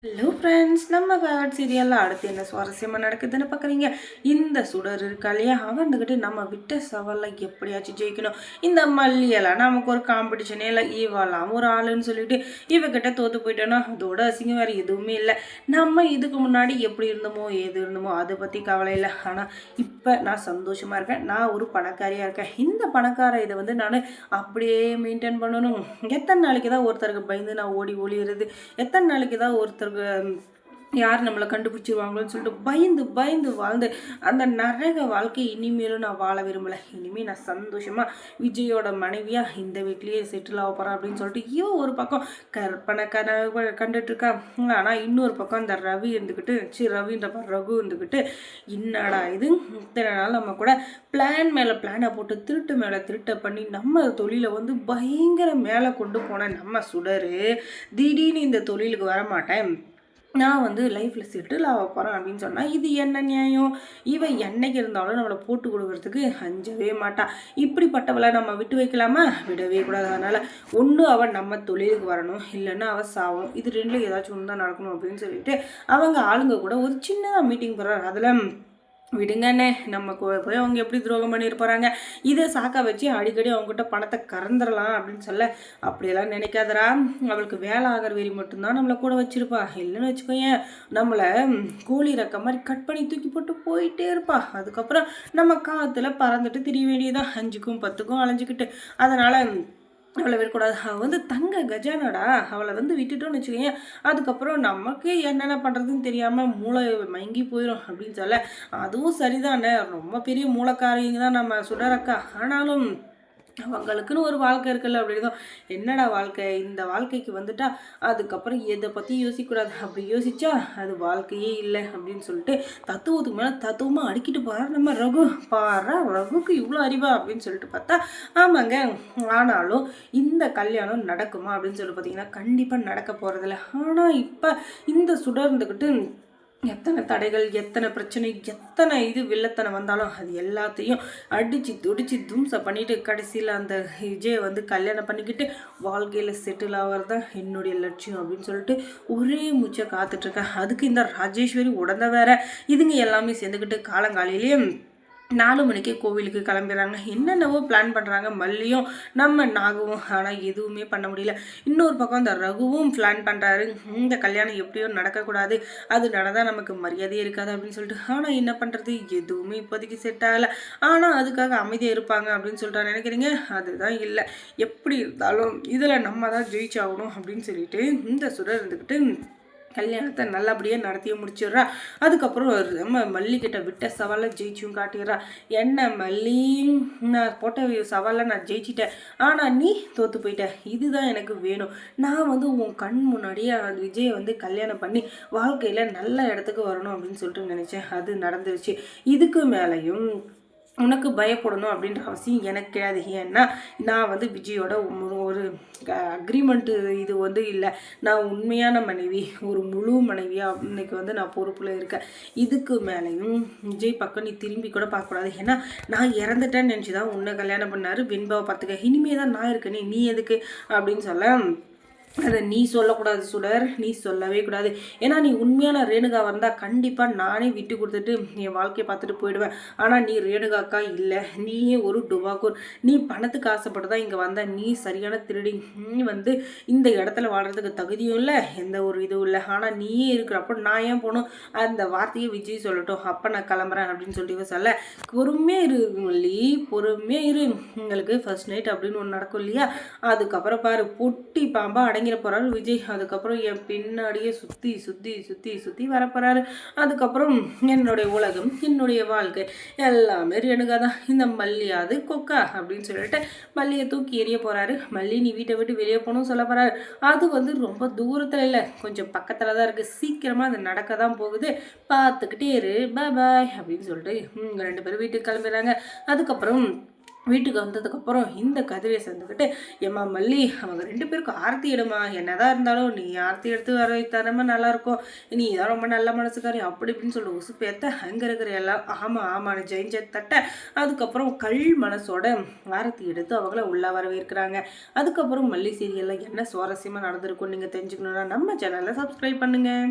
Hello friends, நம்ம favourite சீரியலில் அடுத்து என்ன சுவாரஸ்யமாக நடக்குதுன்னு பார்க்குறீங்க. இந்த சுடர் இருக்கா இல்லையா, அவன்கிட்ட நம்ம விட்ட சவாலில் எப்படியாச்சும் ஜெயிக்கணும். இந்த மல்லியெல்லாம் நமக்கு ஒரு காம்படிஷனே இல்லை, இவெல்லாம் ஒரு ஆளுன்னு சொல்லிட்டு இவகிட்ட தோற்று போயிட்டோன்னா அதோட அசிங்கம் வேறு எதுவுமே இல்லை. நம்ம இதுக்கு முன்னாடி எப்படி இருந்தோமோ ஏது இருந்தோமோ அதை பற்றி கவலை இல்லை. ஆனால் இப்போ நான் சந்தோஷமாக இருக்கேன், நான் ஒரு பணக்காரியாக இருக்கேன். இந்த பணக்கார இதை நான் அப்படியே மெயின்டைன் பண்ணணும். எத்தனை நாளைக்கு தான் ஒருத்தருக்கு பயந்து நான் ஓடி ஒளியிறது, எத்தனை நாளைக்கு தான் ஒருத்தருக்கு யார் நம்மளை கண்டுபிடிச்சிருவாங்களோன்னு சொல்லிட்டு பயந்து பயந்து வாழ்ந்து அந்த நரக வாழ்க்கை இனிமேலும் நான் வாழ விரும்பலை. இனிமேல் நான் சந்தோஷமாக விஜயோட மனைவியாக இந்த வீட்லேயே செட்டில் ஆக போகிறேன் அப்படின்னு சொல்லிட்டு இவன் ஒரு பக்கம் கற்பனை கனவு கண்டுட்ருக்கா. ஆனால் இன்னொரு பக்கம் அந்த ரவி இருந்துக்கிட்டு ரவின்ற ரகு இருந்துக்கிட்டு என்னடா இது, இத்தனை நாள் நம்ம கூட பிளான் மேலே பிளானை போட்டு திருட்டு மேலே திருட்டை பண்ணி நம்ம தொழிலை பயங்கர மேலே கொண்டு போன நம்ம சுடரு திடீர்னு இந்த தொழிலுக்கு வரமாட்டேன், நான் லைஃப்பில் செட்டில் ஆக போகிறேன் அப்படின்னு சொன்னால் இது என்ன நியாயம்? இவன் என்னைக்கு இருந்தாலும் நம்மளை போட்டு கொடுக்கறதுக்கு அஞ்சவே மாட்டான். இப்படிப்பட்டவளை நம்ம விட்டு வைக்கலாமா? விடவே கூடாது. அதனால் ஒன்று அவன் நம்ம தொழிலுக்கு வரணும், இல்லைன்னா அவள் சாவும். இது ரெண்டில் ஏதாச்சும் ஒன்று தான் நடக்கணும் அப்படின்னு சொல்லிட்டு அவங்க ஆளுங்க கூட ஒரு சின்னதாக மீட்டிங் போடுறாரு. அதில் விடுங்கண்ணே, நம்ம போய் அவங்க எப்படி துரோகம் பண்ணியிருப்பாங்க, இதை சாக்கா வச்சு அடிக்கடி அவங்ககிட்ட பணத்தை கறந்துடலாம் அப்படின்னு சொல்ல, அப்படியெல்லாம் நினைக்காதரா, அவளுக்கு வேலை ஆகிற வெறி மட்டும்தான் நம்மளை கூட வச்சிருப்பா. இல்லைன்னு வச்சுக்கோயேன், நம்மளை கோழி ரக்க மாதிரி கட் பண்ணி தூக்கி போட்டு போயிட்டே இருப்பா. அதுக்கப்புறம் நம்ம காற்றுல பறந்துட்டு திரிய வேண்டியதான், 5க்கும் 10க்கும் அலைஞ்சிக்கிட்டு. அதனால் அவளை விடக்கூடாது. அவள் தங்க கஜானாடா, அவளை விட்டுட்டோன்னு வச்சுக்கோங்க, அதுக்கப்புறம் நமக்கு என்னென்ன பண்ணுறதுன்னு தெரியாமல் மூளை மயங்கி போயிடும் அப்படின்னு சொல்ல, அதுவும் சரிதானே, ரொம்ப பெரிய மூளைக்காரங்க தான் நம்ம சுடரக்கா. ஆனாலும் அவங்களுக்குன்னு ஒரு வாழ்க்கை இருக்குல்ல அப்படின்னு தான். என்னடா வாழ்க்கை, இந்த வாழ்க்கைக்கு வந்துட்டா அதுக்கப்புறம் எதை பற்றி யோசிக்கக்கூடாது, அப்படி யோசிச்சா அது வாழ்க்கையே இல்லை அப்படின்னு சொல்லிட்டு தத்துவத்துக்கு மேலே தத்துவமாக அடிக்கிட்டு போகிறார் நம்ம ரகு. பாரா, ரகுக்கு இவ்வளோ அறிவா அப்படின்னு சொல்லிட்டு பார்த்தா ஆமாங்க. ஆனாலும் இந்த கல்யாணம் நடக்குமா அப்படின்னு சொல்லி பார்த்தீங்கன்னா கண்டிப்பாக நடக்க போகிறதில்ல. ஆனால் இப்போ இந்த சுடர்ந்துக்கிட்டு எத்தனை தடைகள், எத்தனை பிரச்சனை, எத்தனை வில்லத்தனை வந்தாலும் அது எல்லாத்தையும் அடித்து துடிச்சு தும்சை பண்ணிட்டு கடைசியில் அந்த விஜயை கல்யாணம் பண்ணிக்கிட்டு வாழ்க்கையில் செட்டில் ஆகிறது தான் என்னுடைய லட்சியம் அப்படின்னு சொல்லிட்டு ஒரே மூச்சை காத்துட்ருக்கேன். அதுக்கு இந்த ராஜேஸ்வரி உடந்த வேற இதுங்க எல்லாமே சேர்ந்துக்கிட்டு காலங்காலையிலேயே 4 மணிக்கே கோவிலுக்கு கிளம்பிடுறாங்க. என்னென்னவோ பிளான் பண்ணுறாங்க மல்லியும் நம்ம நாகவும், ஆனால் எதுவுமே பண்ண முடியல. இன்னொரு பக்கம் அந்த ரகுவும் பிளான் பண்ணுறாரு, இந்த கல்யாணம் எப்படியோ நடக்கக்கூடாது, அது நடந்தால் நமக்கு மரியாதையே இருக்காது அப்படின்னு சொல்லிட்டு. ஆனால் என்ன பண்ணுறது, எதுவுமே இப்போதைக்கு செட் ஆகலை. ஆனால் அதுக்காக அமைதியாக இருப்பாங்க அப்படின்னு சொல்லிட்டு நினைக்கிறீங்க, அதுதான் இல்லை. எப்படி இருந்தாலும் இதில் நம்ம தான் ஜெயிச்சாகணும் அப்படின்னு சொல்லிட்டு இந்த சுடர் இருந்துக்கிட்டு கல்யாணத்தை நல்லபடியாக நடத்தியும் முடிச்சிடுறா. அதுக்கப்புறம் நம்ம மல்லிக்கிட்ட விட்ட சவாலை ஜெயிச்சும் காட்டிடுறா. என்ன மல்லி, நான் போட்ட சவாலை நான் ஜெயிச்சிட்டேன், ஆனால் நீ தோற்று போயிட்ட, இதுதான் எனக்கு வேணும். நான் உன் கண் முன்னாடியே விஜயை கல்யாணம் பண்ணி வாழ்க்கையில் நல்ல இடத்துக்கு வரணும் அப்படின்னு சொல்லிட்டு நினச்சேன். அது நடந்துருச்சு. இதுக்கு மேலேயும் உனக்கு பயப்படணும் அப்படின்ற அவசியம் எனக்கு கிடையாது. ஏன்னா நான் விஜயோட ஒரு அக்ரிமெண்ட்டு இது இல்லை. நான் உண்மையான மனைவி, ஒரு முழு மனைவியாக இன்னைக்கு நான் பொறுப்பில் இருக்கேன். இதுக்கு மேலேயும் விஜய் பக்கம் நீ திரும்பி கூட பார்க்கக்கூடாது. ஏன்னா நான் இறந்துட்டேன்னு நினச்சி தான் உன்னை கல்யாணம் பண்ணார், வெண்பாவை பார்த்துக்க, இனிமே தான் நான் இருக்கேனே, நீ எதுக்கு அப்படின்னு சொல்ல, அதை நீ சொல்லக்கூடாது சுடர், நீ சொல்லவே கூடாது. ஏன்னா நீ உண்மையான ரேணுகாவாக இருந்தால் கண்டிப்பாக நானே விட்டு கொடுத்துட்டு என் வாழ்க்கையை பார்த்துட்டு போயிடுவேன். ஆனால் நீ ரேணுகாக்கா இல்லை, நீயே ஒரு டுபாக்கூர். நீ பணத்துக்கு ஆசைப்பட்டு தான் இங்கே வந்த, நீ சரியான திருடி. நீ இந்த இடத்துல வாழ்கிறதுக்கு தகுதியும் இல்லை, எந்த ஒரு இதுவும் இல்லை. ஆனால் நீயே இருக்கிறப்போ நான் ஏன் போகணும்? அந்த வார்த்தையை விஜய் சொல்லட்டும், அப்போ நான் கிளம்புறேன் அப்படின்னு சொல்லிட்டு சொல்ல, பொறுமையாக இரு மல்லி, பொறுமையாக இரு. உங்களுக்கு ஃபர்ஸ்ட் நைட் அப்படின்னு ஒன்று நடக்கும் இல்லையா, அதுக்கப்புறம் பாரு பொட்டி பாம்பா அடங்கிற போகிறாரு விஜய். அதுக்கப்புறம் என் பின்னாடியே சுற்றி சுற்றி சுற்றி சுற்றி வரப்போகிறாரு. அதுக்கப்புறம் என்னுடைய உலகம், என்னுடைய வாழ்க்கை எல்லாமே ரேணுகா தான். இந்த மல்லியாது கொக்கா அப்படின்னு சொல்லிட்டு மல்லியை தூக்கி எறிய போகிறாரு. மல்லி நீ வீட்டை விட்டு வெளியே போகணும்னு சொல்ல போகிறாரு. அது ரொம்ப தூரத்தில் இல்லை, கொஞ்சம் பக்கத்தில் தான் இருக்குது. சீக்கிரமாக அது நடக்க தான் போகுது, பார்த்துக்கிட்டே இரு, பாய் பாய் அப்படின்னு சொல்லிட்டு 2 பேரும் வீட்டுக்கு கிளம்பிடுறாங்க. அதுக்கப்புறம் வீட்டுக்கு வந்ததுக்கப்புறம் இந்த கதிரையை சேர்ந்துக்கிட்டு ஏம்மா மல்லி அவங்க 2 பேருக்கும் ஆரத்தி எடுமா, என்னதான் இருந்தாலும் நீ ஆரத்தி எடுத்து வர வைத்தானமா நல்லாயிருக்கும், நீ தான் ரொம்ப நல்ல மனசுக்காரி அப்படி இப்படின்னு சொல்லிட்டு உசுப்பேத்த அங்கே இருக்கிற எல்லாம் ஆமாம் ஆமான்னு ஜெயிஞ்ச தட்ட அதுக்கப்புறம் கல் மனசோட ஆரத்தி எடுத்து அவங்கள உள்ளே வரவேற்கிறாங்க. அதுக்கப்புறம் மல்லி சீரியலில் என்ன சுவாரஸ்யமாக நடந்திருக்கும் நீங்கள் தெரிஞ்சுக்கணுன்னா நம்ம சேனலை சப்ஸ்கிரைப் பண்ணுங்கள்.